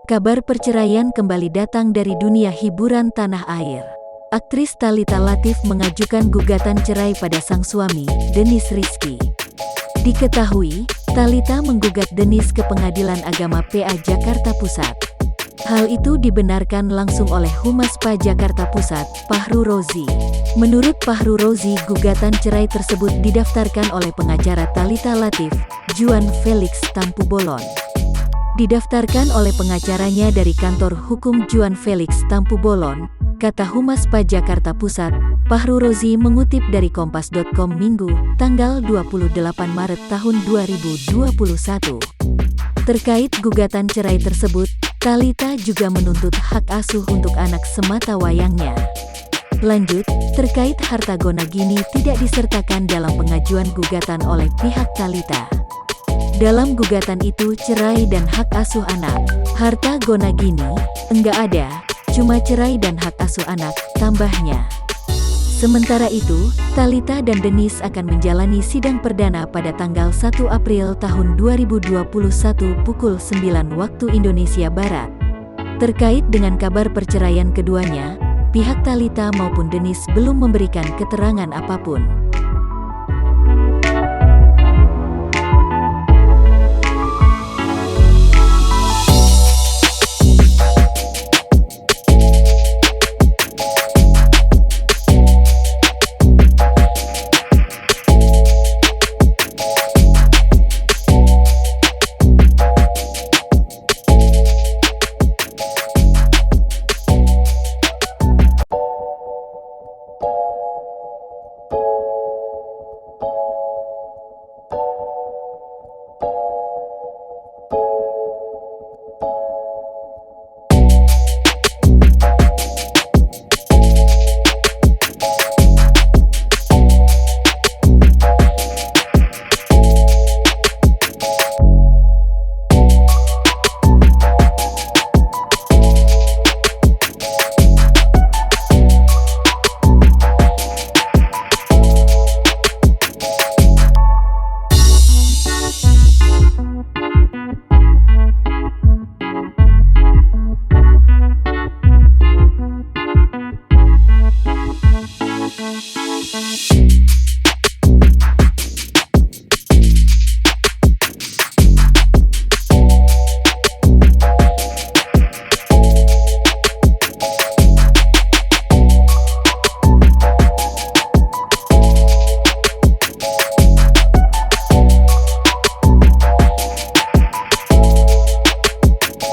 Kabar perceraian kembali datang dari dunia hiburan tanah air. Aktris Thalita Latief mengajukan gugatan cerai pada sang suami, Dennis Rizky. Diketahui, Thalita menggugat Dennis ke Pengadilan Agama PA Jakarta Pusat. Hal itu dibenarkan langsung oleh Humas PA Jakarta Pusat, Fahru Rozi. Menurut Fahru Rozi, gugatan cerai tersebut didaftarkan oleh pengacara Thalita Latief, Juan Felix Tampubolon. Didaftarkan oleh pengacaranya dari kantor hukum Juan Felix Tampubolon, kata Humas PA Jakarta Pusat. Fahru Rozi mengutip dari Kompas.com Minggu, tanggal 28 Maret tahun 2021. Terkait gugatan cerai tersebut, Thalita juga menuntut hak asuh untuk anak sematawayangnya. Lanjut, terkait harta Gonagini tidak disertakan dalam pengajuan gugatan oleh pihak Thalita. Dalam gugatan itu cerai dan hak asuh anak. Harta Gonagini, enggak ada, cuma cerai dan hak asuh anak, tambahnya. Sementara itu, Thalita dan Dennis akan menjalani sidang perdana pada tanggal 1 April tahun 2021 pukul 9 waktu Indonesia Barat. Terkait dengan kabar perceraian keduanya, pihak Thalita maupun Dennis belum memberikan keterangan apapun.